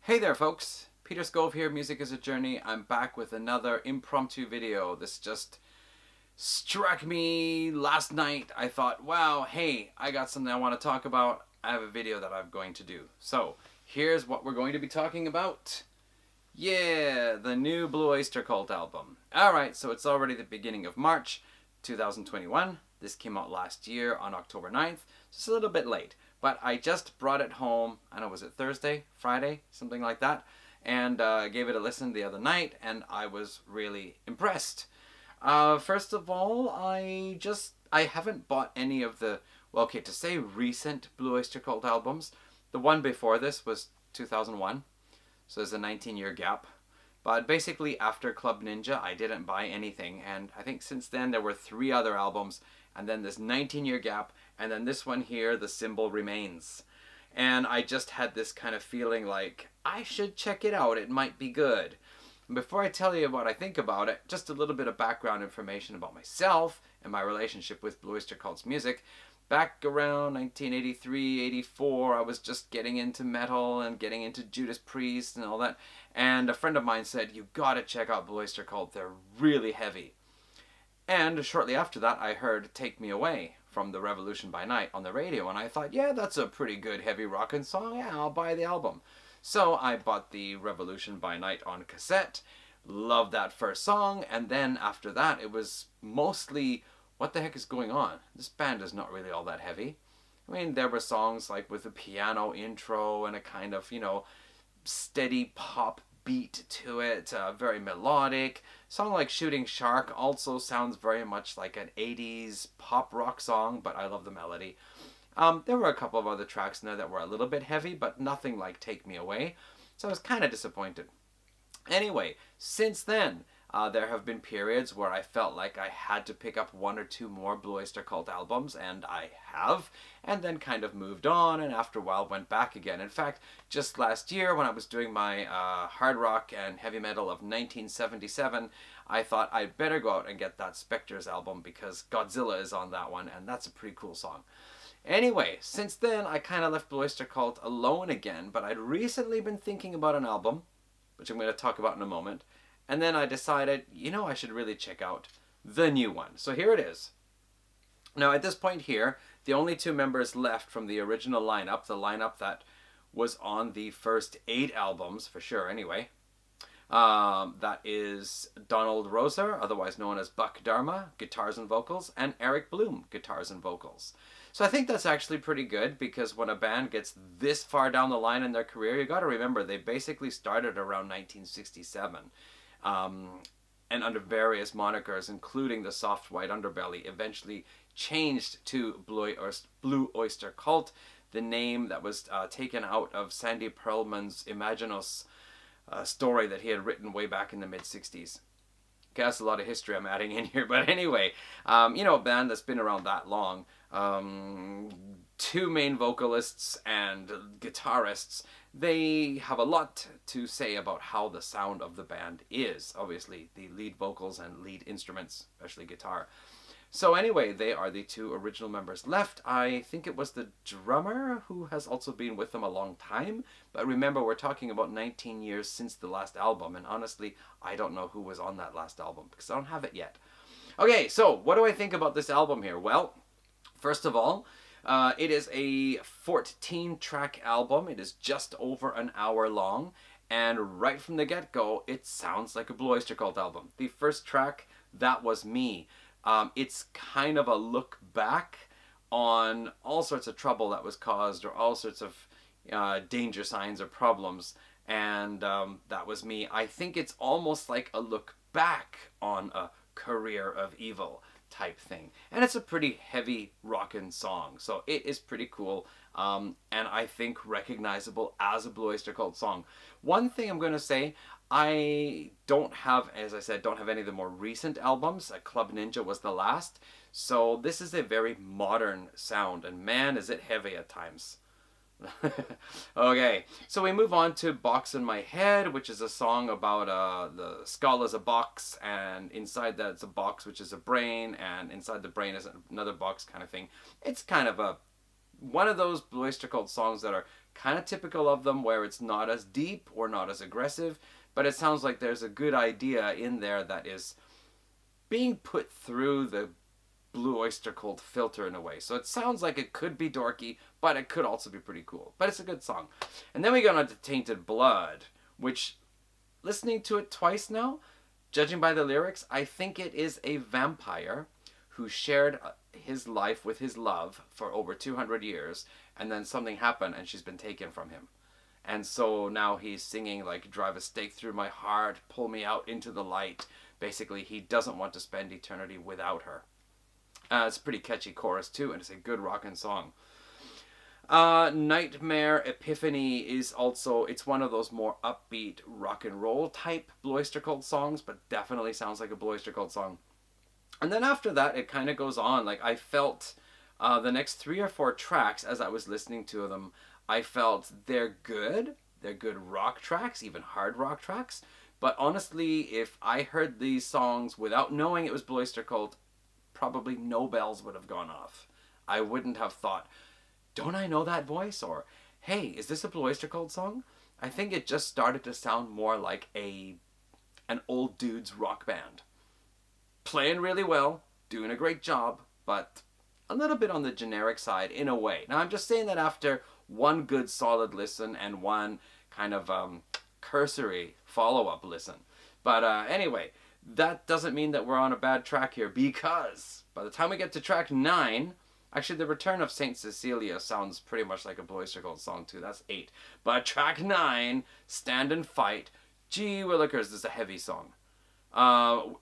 Hey there folks, Peter Scove here, Music is a Journey. I'm back with another impromptu video. This just struck me last night. I thought, wow, hey, I got something I want to talk about. I have a video that I'm going to do. So, here's what we're going to be talking about. Yeah, the new Blue Oyster Cult album. Alright, so it's already the beginning of March 2021. This came out last year on October 9th, so it's a little bit late. But I just brought it home, I don't know, was it Thursday, Friday, something like that, and gave it a listen the other night, and I was really impressed. First of all, I haven't bought any of the, well, okay, to say recent Blue Oyster Cult albums. The one before this was 2001, so there's a 19-year gap. But basically, after Club Ninja, I didn't buy anything, and I think since then there were 3 other albums, and then this 19-year gap, and then this one here, The Symbol Remains. And I just had this kind of feeling like, I should check it out, it might be good. And before I tell you what I think about it, just a little bit of background information about myself and my relationship with Blue Oyster Cult's music. Back around 1983, 84, I was just getting into metal and getting into Judas Priest and all that. And a friend of mine said, you gotta check out Blue Oyster Cult, they're really heavy. And shortly after that, I heard Take Me Away from the Revolution by Night on the radio, and I thought, yeah, that's a pretty good heavy rockin' song, yeah, I'll buy the album. So I bought the Revolution by Night on cassette, loved that first song, and then after that, it was mostly, what the heck is going on? This band is not really all that heavy. I mean, there were songs like with a piano intro and a kind of, steady pop beat to it, very melodic. A song like Shooting Shark also sounds very much like an 80s pop rock song, but I love the melody. There were a couple of other tracks in there that were a little bit heavy, but nothing like Take Me Away, so I was kind of disappointed. Anyway, since then, there have been periods where I felt like I had to pick up 1 or 2 more Blue Oyster Cult albums, and I have, and then kind of moved on, and after a while went back again. In fact, just last year when I was doing my hard rock and heavy metal of 1977, I thought I'd better go out and get that Spectres album because Godzilla is on that one, and that's a pretty cool song. Anyway, since then I kind of left Blue Oyster Cult alone again, but I'd recently been thinking about an album, which I'm going to talk about in a moment. And then I decided, I should really check out the new one. So here it is. Now at this point here, the only 2 members left from the original lineup, the lineup that was on the first 8 albums, for sure anyway, that is Donald Roser, otherwise known as Buck Dharma, guitars and vocals, and Eric Bloom, guitars and vocals. So I think that's actually pretty good, because when a band gets this far down the line in their career, you got to remember they basically started around 1967. And under various monikers, including the Soft White Underbelly, eventually changed to Blue Oyster Cult, the name that was taken out of Sandy Pearlman's Imaginos story that he had written way back in the mid-60s. Okay, that's a lot of history I'm adding in here, but anyway, a band that's been around that long, 2 main vocalists and guitarists, they have a lot to say about how the sound of the band is. Obviously, the lead vocals and lead instruments, especially guitar. So anyway, they are the 2 original members left. I think it was the drummer who has also been with them a long time. But remember, we're talking about 19 years since the last album. And honestly, I don't know who was on that last album because I don't have it yet. Okay, so what do I think about this album here? Well, first of all, it is a 14-track album. It is just over an hour long. And right from the get-go, it sounds like a Blue Oyster Cult album. The first track, That Was Me. It's kind of a look back on all sorts of trouble that was caused, or all sorts of danger signs or problems. And That Was Me. I think it's almost like a look back on a career of evil type thing. And it's a pretty heavy rockin' song, so it is pretty cool, and I think recognizable as a Blue Oyster Cult song. One thing I'm going to say, I don't have, as I said, don't have any of the more recent albums. Club Ninja was the last, so this is a very modern sound, and man is it heavy at times. Okay, so we move on to Box in My Head, which is a song about the skull is a box, and inside that's a box which is a brain, and inside the brain is another box kind of thing. It's kind of one of those Blue Oyster Cult songs that are kind of typical of them, where it's not as deep or not as aggressive, but it sounds like there's a good idea in there that is being put through the Blue Oyster Cult filter in a way. So it sounds like it could be dorky, but it could also be pretty cool. But it's a good song. And then we got on to Tainted Blood, which, listening to it twice now, judging by the lyrics, I think it is a vampire who shared his life with his love for over 200 years, and then something happened and she's been taken from him. And so now he's singing like, drive a stake through my heart, pull me out into the light. Basically, he doesn't want to spend eternity without her. It's a pretty catchy chorus too, and it's a good rockin' song. Nightmare Epiphany is also, it's one of those more upbeat rock and roll type Blue Oyster Cult songs, but definitely sounds like a Blue Oyster Cult song. And then after that, it kind of goes on. Like, I felt the next 3 or 4 tracks, as I was listening to them, I felt they're good. They're good rock tracks, even hard rock tracks. But honestly, if I heard these songs without knowing it was Blue Oyster Cult, probably no bells would have gone off. I wouldn't have thought, don't I know that voice? Or, hey, is this a Blue Oyster Cult song? I think it just started to sound more like an old dude's rock band. Playing really well, doing a great job, but a little bit on the generic side in a way. Now, I'm just saying that after one good solid listen and one kind of cursory follow-up listen. But anyway, that doesn't mean that we're on a bad track here, because by the time we get to track 9, actually the Return of Saint Cecilia sounds pretty much like a Blue Oyster Cult song too. That's 8. But track 9, Stand and Fight, gee willikers, this is a heavy song.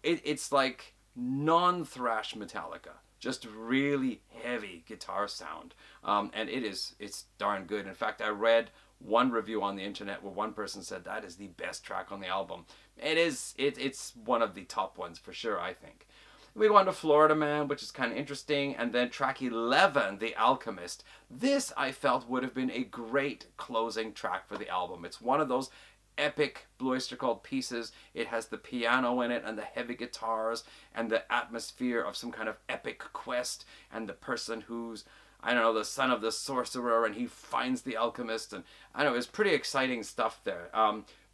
It's like non-thrash Metallica, just really heavy guitar sound, and it's darn good. In fact, I read one review on the internet where one person said that is the best track on the album. It's one of the top ones for sure, I think. We go on to Florida Man, which is kind of interesting, and then track 11, The Alchemist. This, I felt, would have been a great closing track for the album. It's one of those epic Blue Oyster Cult pieces. It has the piano in it and the heavy guitars and the atmosphere of some kind of epic quest, and the person who's, I don't know, the son of the sorcerer, and he finds the alchemist, and I don't know, it's pretty exciting stuff there.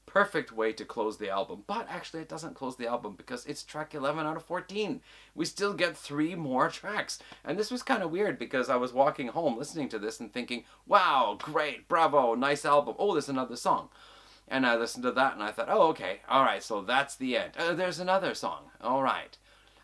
Perfect way to close the album. But actually it doesn't close the album, because it's track 11 out of 14. We still get 3 more tracks. And this was kind of weird, because I was walking home listening to this and thinking, wow, great, bravo, nice album. Oh, there's another song. And I listened to that and I thought, oh, okay, all right, so that's the end. There's another song. All right.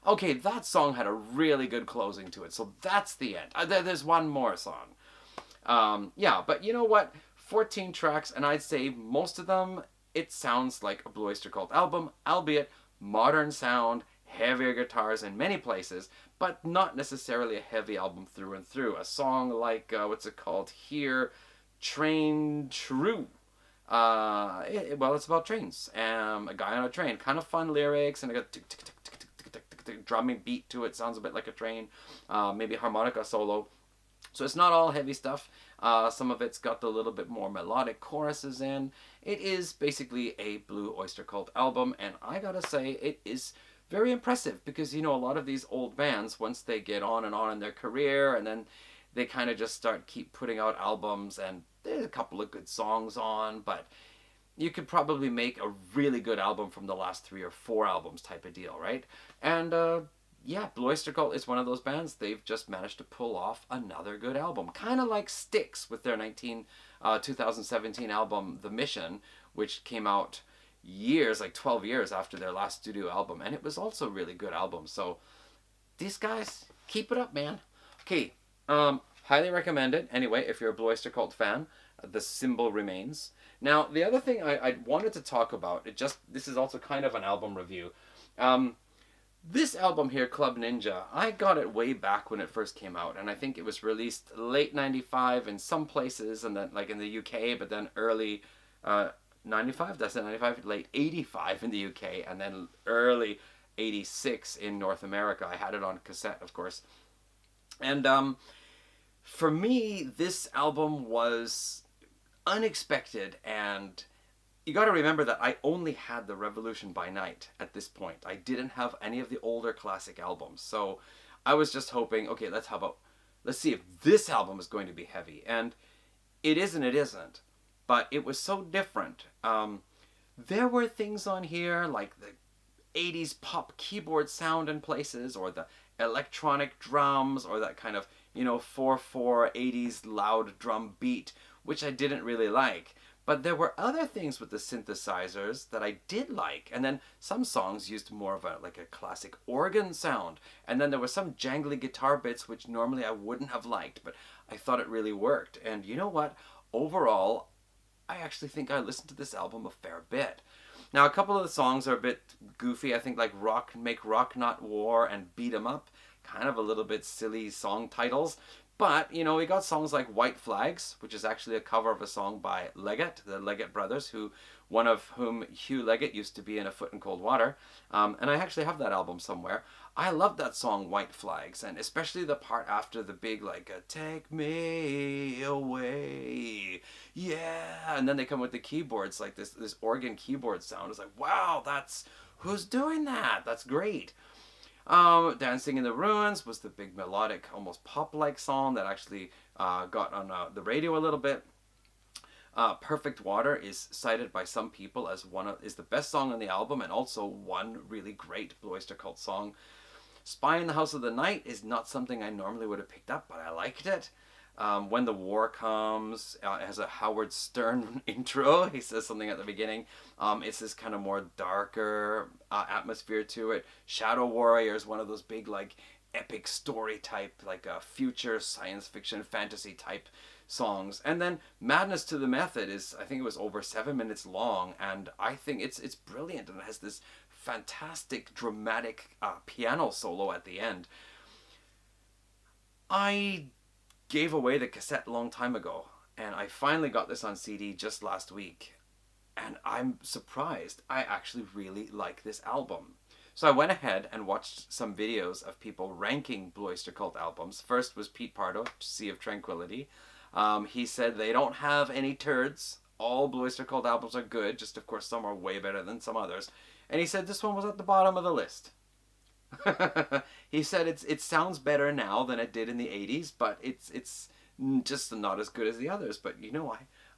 Okay, that song had a really good closing to it, so that's the end. There's one more song. Yeah, but you know what? 14 tracks, and I'd say most of them, it sounds like a Blue Oyster Cult album, albeit modern sound, heavier guitars in many places, but not necessarily a heavy album through and through. A song like, what's it called here? Train True. Well, it's about trains. A guy on a train. Kind of fun lyrics, and I got tick, tick, tick, tick, tick, tick, tick, tick, tick, drumming beat to it. Sounds a bit like a train. Maybe a harmonica solo. So it's not all heavy stuff. Some of it's got a little bit more melodic choruses in. It is basically a Blue Oyster Cult album, and I gotta say, it is very impressive, because, you know, a lot of these old bands, once they get on in their career, and then they kind of just keep putting out albums, and there's a couple of good songs on, but you could probably make a really good album from the last 3 or 4 albums type of deal, right? And yeah, Blue Oyster Cult is one of those bands. They've just managed to pull off another good album. Kind of like Styx with their 2017 album, The Mission, which came out years, like 12 years after their last studio album. And it was also a really good album. So these guys, keep it up, man. Okay, highly recommend it. Anyway, if you're a Blue Oyster Cult fan, The Symbol Remains. Now, the other thing I wanted to talk about, this is also kind of an album review. This album here, Club Ninja, I got it way back when it first came out, and I think it was released late 95 in some places, and then like in the UK, but then early 95, that's it, 95, late 85 in the UK, and then early 86 in North America. I had it on cassette, of course. And for me, this album was unexpected, and you got to remember that I only had the Revolution by Night at this point. I didn't have any of the older classic albums, so I was just hoping, okay, let's see if this album is going to be heavy. And It is and it isn't, but it was so different. There were things on here like the 80s pop keyboard sound in places, or the electronic drums, or that kind of, 4/4 80s loud drum beat, which I didn't really like. But there were other things with the synthesizers that I did like. And then some songs used more of a classic organ sound. And then there were some jangly guitar bits which normally I wouldn't have liked, but I thought it really worked. And you know what? Overall, I actually think I listened to this album a fair bit. Now, a couple of the songs are a bit goofy. I think like Rock, Make Rock Not War and Beat 'em Up, kind of a little bit silly song titles. But, we got songs like White Flags, which is actually a cover of a song by Leggett, the Leggett brothers, one of whom, Hugh Leggett, used to be in A Foot in Cold Water. And I actually have that album somewhere. I love that song, White Flags, and especially the part after the big, take me away, yeah. And then they come with the keyboards, like this organ keyboard sound. It's like, wow, who's doing that? That's great. Dancing in the Ruins was the big melodic, almost pop-like song that actually got on the radio a little bit. Perfect Water is cited by some people as is the best song on the album, and also one really great Blue Oyster Cult song. Spy in the House of the Night is not something I normally would have picked up, but I liked it. When the War Comes, it has a Howard Stern intro. He says something at the beginning. It's this kind of more darker atmosphere to it. Shadow Warrior is one of those big, epic story type, future science fiction fantasy type songs. And then Madness to the Method I think it was over 7 minutes long, and I think it's brilliant, and it has this fantastic dramatic piano solo at the end. I gave away the cassette a long time ago, and I finally got this on CD just last week, and I'm surprised. I actually really like this album. So I went ahead and watched some videos of people ranking Blue Oyster Cult albums. First was Pete Pardo, Sea of Tranquility. He said they don't have any turds. All Blue Oyster Cult albums are good, just of course some are way better than some others. And he said this one was at the bottom of the list. He said it sounds better now than it did in the 80s, but it's just not as good as the others. But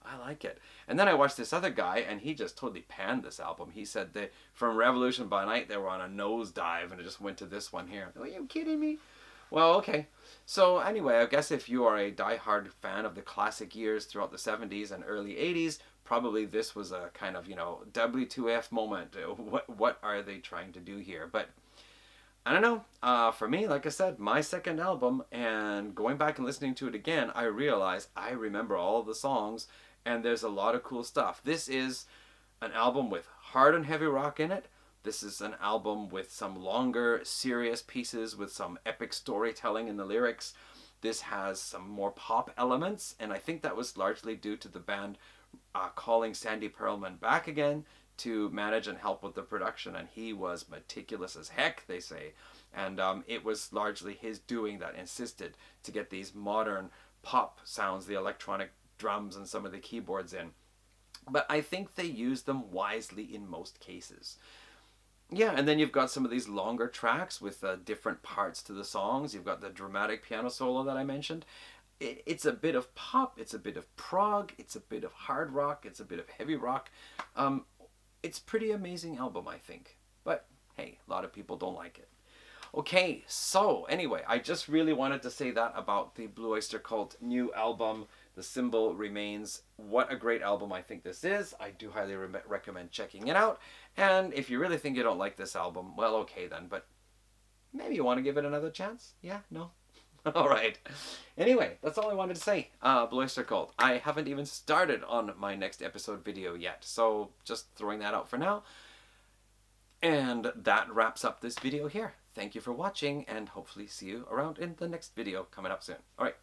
I like it. And then I watched this other guy, and he just totally panned this album. He said that from Revolution by Night they were on a nosedive, and it just went to this one here. Are you kidding me? Well, okay. So anyway, I guess if you are a diehard fan of the classic years throughout the 70s and early 80s, probably this was a kind of, W2F moment. What are they trying to do here? But I don't know. For me, like I said, my second album, and going back and listening to it again, I realize I remember all the songs, and there's a lot of cool stuff. This is an album with hard and heavy rock in it. This is an album with some longer, serious pieces with some epic storytelling in the lyrics. This has some more pop elements, and I think that was largely due to the band calling Sandy Pearlman back again to manage and help with the production, and he was meticulous as heck, they say. And it was largely his doing that insisted to get these modern pop sounds, the electronic drums and some of the keyboards in. But I think they used them wisely in most cases. Yeah, and then you've got some of these longer tracks with different parts to the songs. You've got the dramatic piano solo that I mentioned. It's a bit of pop, it's a bit of prog, it's a bit of hard rock, it's a bit of heavy rock. It's a pretty amazing album, I think. But hey, a lot of people don't like it. Okay, so anyway, I just really wanted to say that about the Blue Oyster Cult new album, The Symbol Remains. What a great album I think this is. I do highly recommend checking it out. And if you really think you don't like this album, well, okay then, but maybe you want to give it another chance? Yeah? No? All right. Anyway, that's all I wanted to say. Blue Oyster Cult. I haven't even started on my next episode video yet, so just throwing that out for now. And that wraps up this video here. Thank you for watching, and hopefully see you around in the next video coming up soon. All right.